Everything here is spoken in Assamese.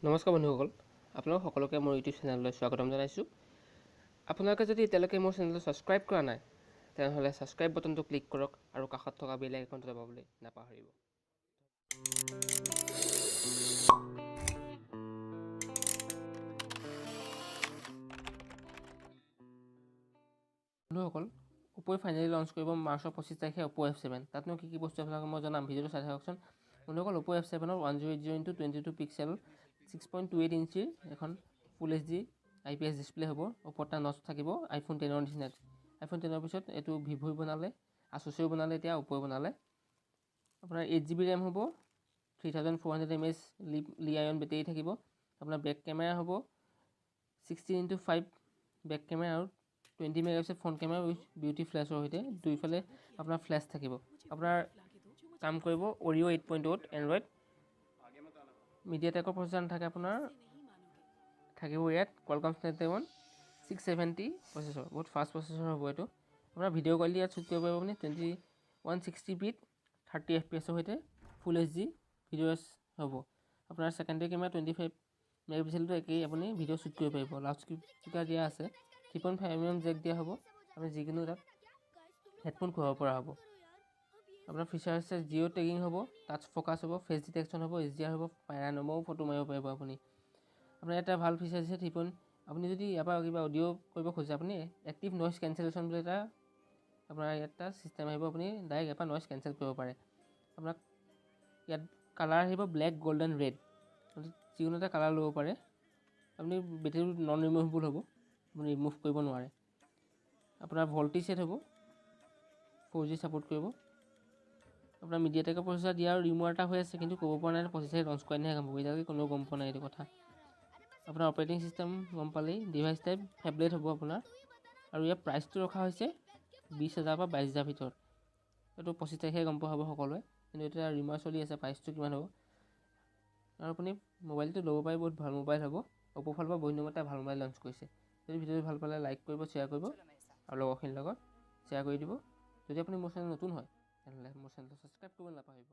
নমস্কাৰ বন্ধুসকল, আপোনালোক সকলোকে মোৰ ইউটিউব চেনেললৈ স্বাগতম জনাইছোঁ। আপোনালোকে যদি এতিয়ালৈকে মোৰ চেনেলটো ছাবস্ক্ৰাইব কৰা নাই, তেনেহ'লে ছাবস্ক্ৰাইব বটনটো ক্লিক কৰক আৰু কাষত থকা বেল আইকনটো দবাবলৈ নাপাহৰিব। বন্ধুসকল, অপ'ই ফাইনেলি লঞ্চ কৰিব মাৰ্চৰ 25 তাৰিখে অপ' F7। তাতনো কি কি বস্তু আপোনালোকক মই জনাম, ভিডিঅ'টো চাই থাককচোন। বন্ধুসকল, অপ' F7ৰ 1080x22 পিক্সেল 6.28 ইঞ্চিৰ এখন ফুল HD IPS ডিছপ্লে হ'ব। ওপৰত এটা নচ থাকিব আইফোন 10ৰ নিচিনা। আইফোন 10ৰ পিছত এইটো ভিভ'ই বনালে, আছুছেও বনালে, এতিয়া অপ'ই বনালে। আপোনাৰ 8GB ৰেম হ'ব, 3400 mAh লি আয়ন বেটেৰী থাকিব। আপোনাৰ বেক কেমেৰা হ'ব 16:5 বেক কেমেৰা আৰু 20 megapixel front camera with beauty flash সৈতে। দুইফালে আপোনাৰ ফ্লেছ থাকিব। আপোনাৰ কাম কৰিব অৰিঅ' 8.0 এণ্ড্ৰইড। মিডিয়াটেকৰ প্ৰচেছৰ নাথাকে, আপোনাৰ থাকিব ইয়াত কোৱালকম স্নেপড্ৰেগন 670 প্ৰচেছৰ। বহুত ফাষ্ট প্ৰচেছৰ হ'ব এইটো। আপোনাৰ ভিডিঅ' কোৱালিটি ইয়াত শ্বুট কৰিব পাৰিব আপুনি 2160p 30 FPS সৈতে ফুল HD ভিডিঅ'ছ হ'ব। আপোনাৰ ছেকেণ্ডেৰী কেমেৰা 25 মেগাপিক্সেলটো একেই, আপুনি ভিডিঅ' শ্বুট কৰিব পাৰিব। লাউড স্পীকাৰ দিয়া আছে, 3.5mm জেক দিয়া হ'ব। আপুনি যিকোনো তাত হেডফোন খুৱাব পৰা হ'ব। আপোনাৰ ফিচাৰ হৈছে জিঅ' টেগিং হ'ব, টাচ ফ'কাছ হ'ব, ফেচ ডিটেকশ্যন হ'ব, HDR হ'ব, পাইৰানমাও ফটো মাৰিব পাৰিব আপুনি। আপোনাৰ এটা ভাল ফিচাৰ দিছে আপুনি যদি ইয়াৰ পৰা কিবা অডিঅ' কৰিব খোজে, আপুনি এক্টিভ নইজ কেঞ্চেলেশ্যন বুলি এটা আপোনাৰ ইয়াত এটা ছিষ্টেম আহিব। আপুনি ডাইৰেক্ট ইয়াৰ পৰা নইজ কেঞ্চেল কৰিব পাৰে। আপোনাক ইয়াত কালাৰ আহিব ব্লেক, গল্ডেন, ৰেড। যিকোনো এটা কালাৰ ল'ব পাৰে। আপুনি বেটেৰীটো নন ৰিমুভেবল হ'ব, আপুনি ৰিমুভ কৰিব নোৱাৰে। আপোনাৰ ভল্টেজ ছেট হ'ব, 4G ছাপোৰ্ট কৰিব। আপোনাৰ মিডিয়াটেকৰ প্ৰচেছৰ দিয়া আৰু ৰিমুভাৰ এটা হৈ আছে, কিন্তু ক'ব পৰা নাই প্ৰচেছৰ লঞ্চ কৰা নিহে গম পাব। এতিয়ালৈকে কোনেও গম পোৱা নাই এইটো কথা। আপোনাৰ অপাৰেটিং চিষ্টেম গম পালেই। ডিভাইচ টাইপ ফেবলেট হ'ব আপোনাৰ। আৰু ইয়াৰ প্ৰাইচটো ৰখা হৈছে 20,000 পৰা 22,000 ভিতৰত। এইটো 25 তাৰিখে গম পোৱা হ'ব সকলোৱে, কিন্তু এতিয়া ৰিমাৰ চলি আছে প্ৰাইচটো কিমান হ'ব। আৰু আপুনি মোবাইলটো ল'ব পাৰি, বহুত ভাল মোবাইল হ'ব। অপ' ফালৰ পৰা বহুত এটা ভাল মোবাইল লঞ্চ কৰিছে। যদি ভিডিঅ'টো ভাল পালে লাইক কৰিব, শ্বেয়াৰ কৰিব আৰু লগৰখিনিৰ লগত শ্বেয়াৰ কৰি দিব। যদি আপুনি মোৰ চেনেল নতুন হয়, তেনেহ'লে মোৰ চেনেলটো ছাবস্ক্ৰাইব কৰিব নাপাহৰিব।